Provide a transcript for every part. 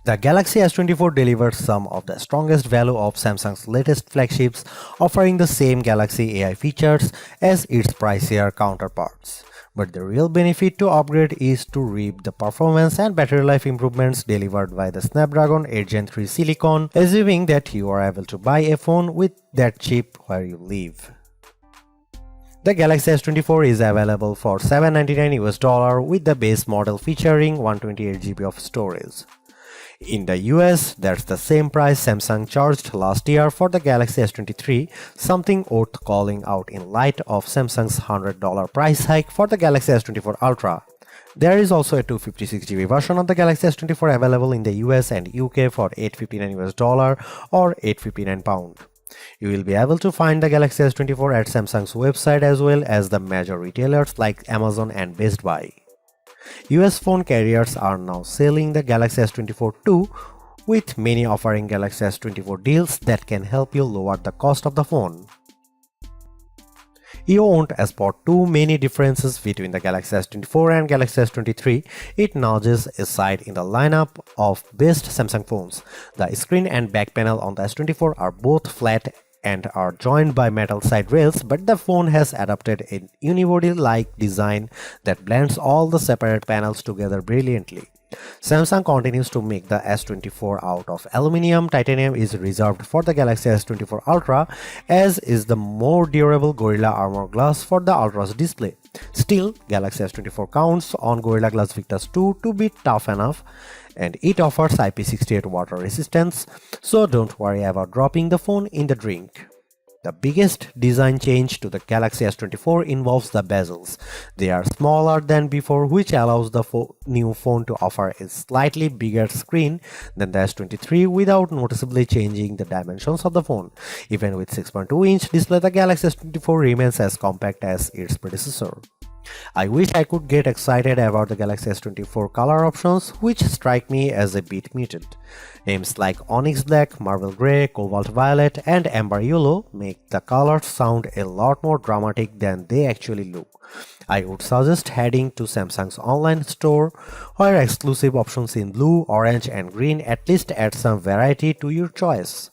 The Galaxy S24 delivers some of the strongest value of Samsung's latest flagships, offering the same Galaxy AI features as its pricier counterparts. But the real benefit to upgrade is to reap the performance and battery life improvements delivered by the Snapdragon 8 Gen 3 Silicon, assuming that you are able to buy a phone with that chip where you live. The Galaxy S24 is available for $799 with the base model featuring 128GB of storage. In the US, that's the same price Samsung charged last year for the Galaxy S23, something worth calling out in light of Samsung's $100 price hike for the Galaxy S24 Ultra. There is also a 256GB version of the Galaxy S24 available in the US and UK for $859 or £859. You will be able to find the Galaxy S24 at Samsung's website as well as the major retailers like Amazon and Best Buy. US phone carriers are now selling the Galaxy S24 too, with many offering Galaxy S24 deals that can help you lower the cost of the phone. You won't spot too many differences between the Galaxy S24 and Galaxy S23. It nudges aside in the lineup of best Samsung phones. The screen and back panel on the S24 are both flat and are joined by metal side rails, but the phone has adopted a unibody-like design that blends all the separate panels together brilliantly. Samsung continues to make the S24 out of aluminum. Titanium is reserved for the Galaxy S24 Ultra, as is the more durable Gorilla Armor Glass for the Ultra's display. Still, Galaxy S24 counts on Gorilla Glass Victus 2 to be tough enough, and it offers IP68 water resistance, so don't worry about dropping the phone in the drink. The biggest design change to the Galaxy S24 involves the bezels. They are smaller than before, which allows the new phone to offer a slightly bigger screen than the S23 without noticeably changing the dimensions of the phone. Even with 6.2-inch display, the Galaxy S24 remains as compact as its predecessor. I wish I could get excited about the Galaxy S24 color options, which strike me as a bit muted. Names like Onyx Black, Marble Grey, Cobalt Violet, and Amber Yellow make the colors sound a lot more dramatic than they actually look. I would suggest heading to Samsung's online store, where exclusive options in blue, orange, and green at least add some variety to your choice.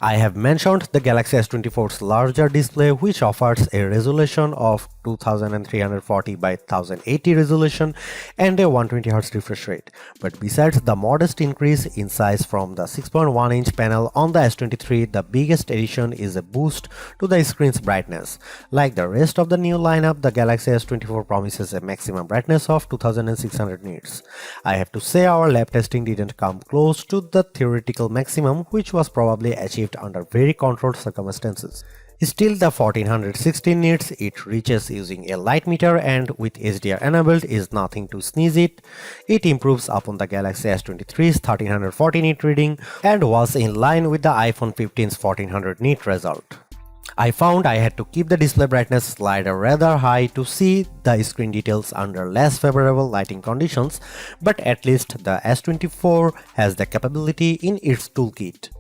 I have mentioned the Galaxy S24's larger display, which offers a resolution of 2340 by 1080 resolution and a 120Hz refresh rate. But besides the modest increase in size from the 6.1-inch panel on the S23, the biggest addition is a boost to the screen's brightness. Like the rest of the new lineup, the Galaxy S24 promises a maximum brightness of 2600 nits. I have to say our lab testing didn't come close to the theoretical maximum, which was probably achieved under very controlled circumstances. Still, the 1416 nits it reaches using a light meter and with HDR enabled is nothing to sneeze at. It improves upon the Galaxy S23's 1340 nit reading and was in line with the iPhone 15's 1400 nit result. I found I had to keep the display brightness slider rather high to see the screen details under less favorable lighting conditions, but at least the S24 has the capability in its toolkit.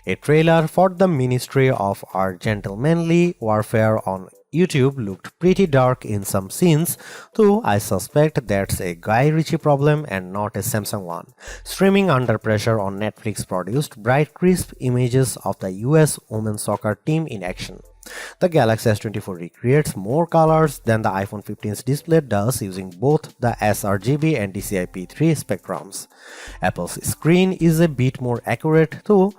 A trailer for the Ministry of Our Gentlemanly Warfare on YouTube looked pretty dark in some scenes, though I suspect that's a Guy Ritchie problem and not a Samsung one. Streaming Under Pressure on Netflix produced bright, crisp images of the US women's soccer team in action. The Galaxy S24 recreates more colors than the iPhone 15's display does using both the sRGB and DCI-P3 spectrums. Apple's screen is a bit more accurate though,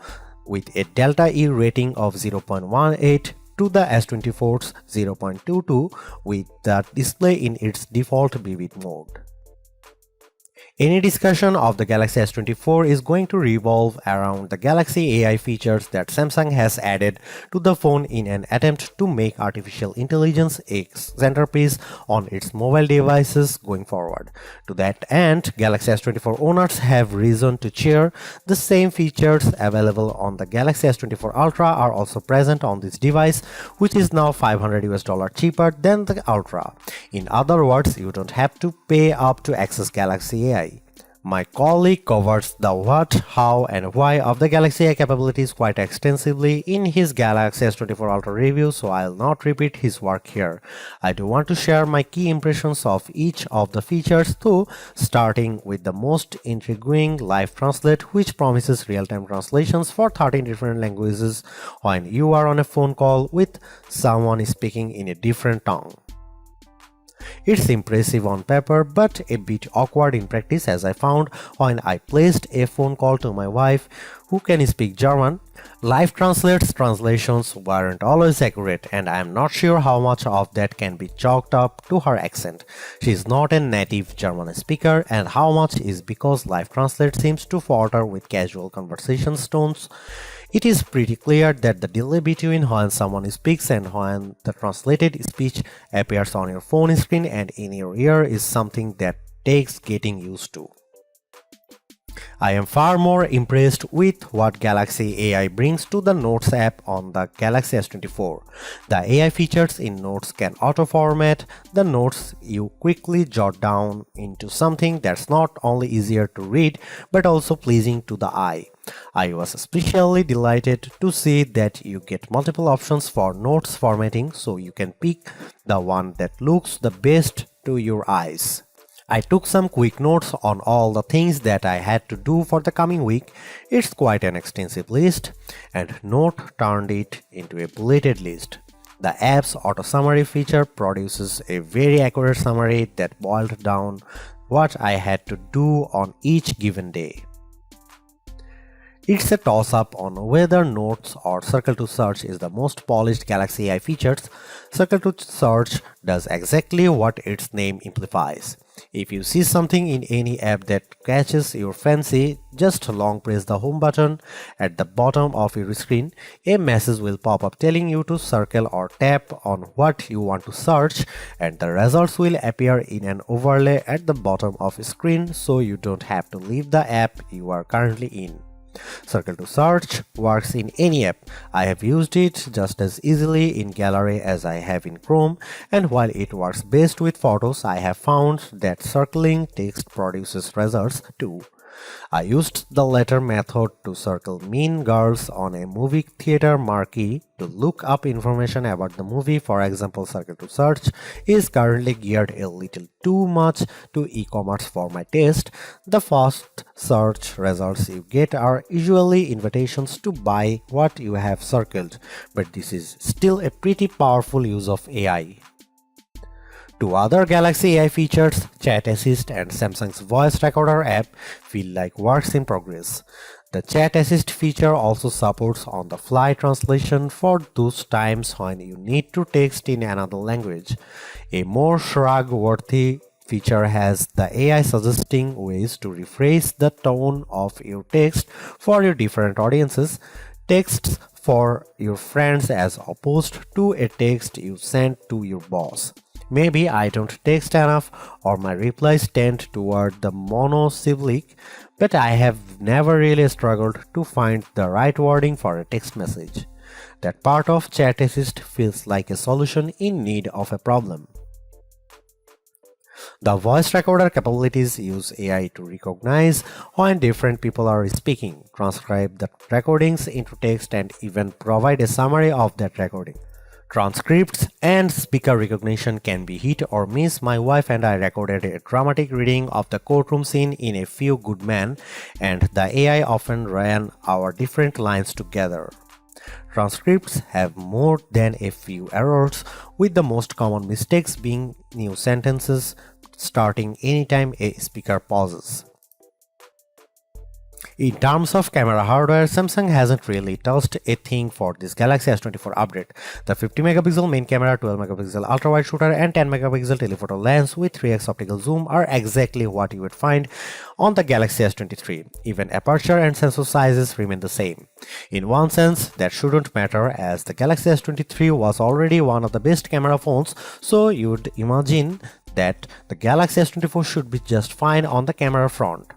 with a delta E rating of 0.18 to the S24's 0.22 with the display in its default vivid mode. Any discussion of the Galaxy S24 is going to revolve around the Galaxy AI features that Samsung has added to the phone in an attempt to make artificial intelligence a centerpiece on its mobile devices going forward. To that end, Galaxy S24 owners have reason to cheer. The same features available on the Galaxy S24 Ultra are also present on this device, which is now $500 cheaper than the Ultra. In other words, you don't have to pay up to access Galaxy AI. My colleague covers the what, how, and why of the Galaxy AI capabilities quite extensively in his Galaxy S24 Ultra review, so I'll not repeat his work here. I do want to share my key impressions of each of the features though, starting with the most intriguing Live Translate, which promises real-time translations for 13 different languages when you are on a phone call with someone speaking in a different tongue. It's impressive on paper but a bit awkward in practice, as I found when I placed a phone call to my wife who can speak German. Live Translate's translations weren't always accurate, and I am not sure how much of that can be chalked up to her accent. She is not a native German speaker, and how much is because Live Translate seems to falter with casual conversation tones. It is pretty clear that the delay between when someone speaks and when the translated speech appears on your phone screen and in your ear is something that takes getting used to. I am far more impressed with what Galaxy AI brings to the Notes app on the Galaxy S24. The AI features in Notes can auto-format the notes you quickly jot down into something that's not only easier to read but also pleasing to the eye. I was especially delighted to see that you get multiple options for notes formatting, so you can pick the one that looks the best to your eyes. I took some quick notes on all the things that I had to do for the coming week. It's quite an extensive list, and Note turned it into a bulleted list. The app's auto summary feature produces a very accurate summary that boiled down what I had to do on each given day. It's a toss-up on whether Notes or Circle to Search is the most polished Galaxy AI features. Circle to Search does exactly what its name implies. If you see something in any app that catches your fancy, just long press the home button at the bottom of your screen. A message will pop up telling you to circle or tap on what you want to search, and the results will appear in an overlay at the bottom of the screen, so you don't have to leave the app you are currently in. Circle to Search works in any app. I have used it just as easily in Gallery as I have in Chrome, and while it works best with photos, I have found that circling text produces results too. I used the latter method to circle Mean Girls on a movie theater marquee to look up information about the movie. For example, Circle to Search is currently geared a little too much to e-commerce for my taste. The first search results you get are usually invitations to buy what you have circled, but this is still a pretty powerful use of AI. Two other Galaxy AI features, Chat Assist and Samsung's Voice Recorder app, feel like works in progress. The Chat Assist feature also supports on-the-fly translation for those times when you need to text in another language. A more shrug-worthy feature has the AI suggesting ways to rephrase the tone of your text for your different audiences. Texts for your friends as opposed to a text you send to your boss. Maybe I don't text enough or my replies tend toward the monosyllabic, but I have never really struggled to find the right wording for a text message. That part of Chat Assist feels like a solution in need of a problem. The voice recorder capabilities use AI to recognize when different people are speaking, transcribe the recordings into text, and even provide a summary of that recording. Transcripts and speaker recognition can be hit or miss. My wife and I recorded a dramatic reading of the courtroom scene in A Few Good Men, and the AI often ran our different lines together. Transcripts have more than a few errors, with the most common mistakes being new sentences starting anytime a speaker pauses. In terms of camera hardware, Samsung hasn't really touched a thing for this Galaxy S24 update. The 50MP main camera, 12MP ultra-wide shooter, and 10MP telephoto lens with 3x optical zoom are exactly what you would find on the Galaxy S23. Even aperture and sensor sizes remain the same. In one sense, that shouldn't matter, as the Galaxy S23 was already one of the best camera phones, so you'd imagine that the Galaxy S24 should be just fine on the camera front.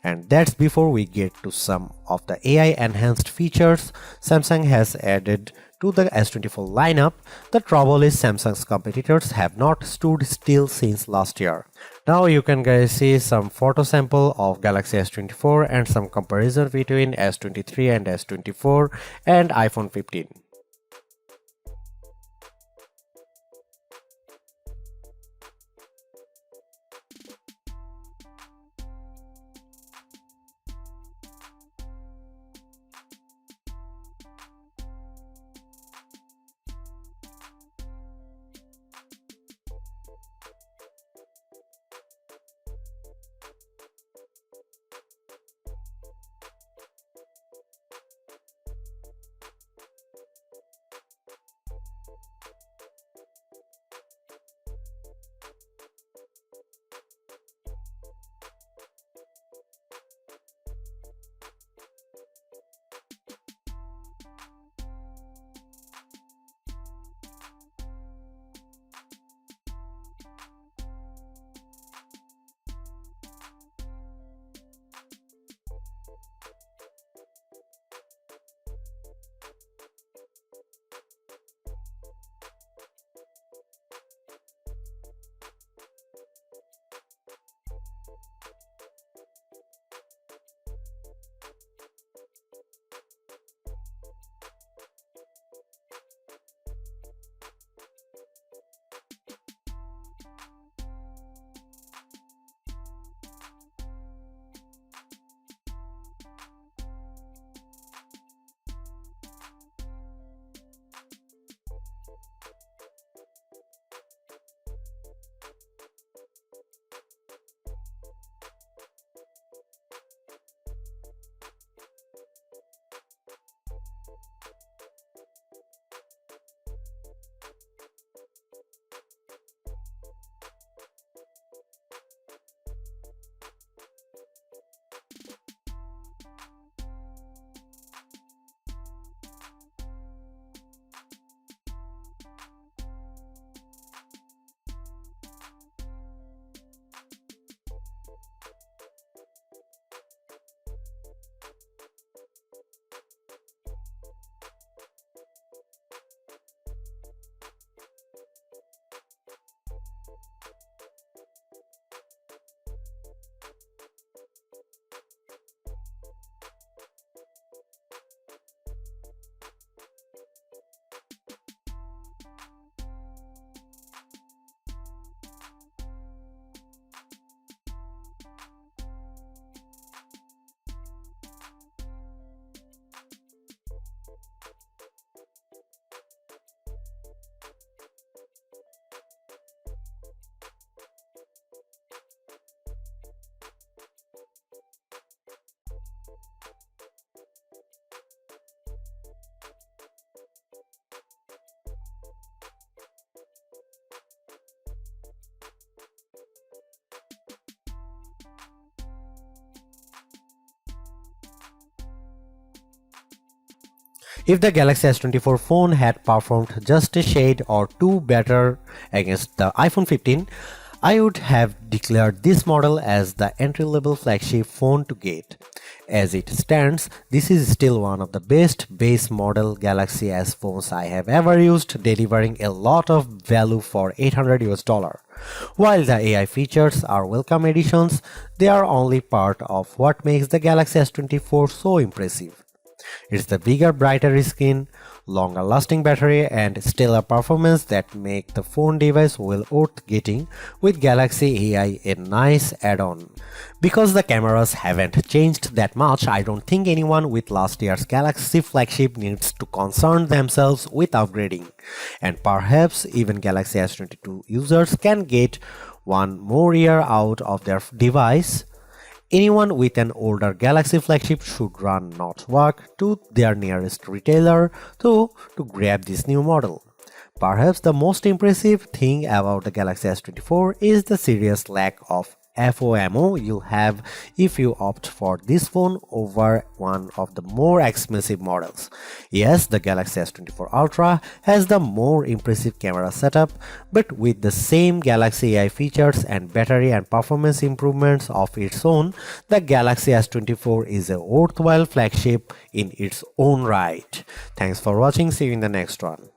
And that's before we get to some of the AI-enhanced features Samsung has added to the S24 lineup. The trouble is Samsung's competitors have not stood still since last year. Now you can guys see some photo sample of Galaxy S24 and some comparison between S23 and S24 and iPhone 15. If the Galaxy S24 phone had performed just a shade or two better against the iPhone 15, I would have declared this model as the entry-level flagship phone to get. As it stands, this is still one of the best base model Galaxy S phones I have ever used, delivering a lot of value for $800. While the AI features are welcome additions, they are only part of what makes the Galaxy S24 so impressive. It's the bigger, brighter screen, longer lasting battery and stellar performance that make the phone device well worth getting, with Galaxy AI a nice add-on. Because the cameras haven't changed that much, I don't think anyone with last year's Galaxy flagship needs to concern themselves with upgrading. And perhaps even Galaxy S22 users can get one more year out of their device. Anyone with an older Galaxy flagship should run not walk to their nearest retailer to grab this new model. Perhaps the most impressive thing about the Galaxy S24 is the serious lack of FOMO you'll have if you opt for this phone over one of the more expensive models. Yes, the Galaxy S24 Ultra has the more impressive camera setup, but with the same Galaxy AI features and battery and performance improvements of its own, the Galaxy S24 is a worthwhile flagship in its own right. Thanks for watching, see you in the next one.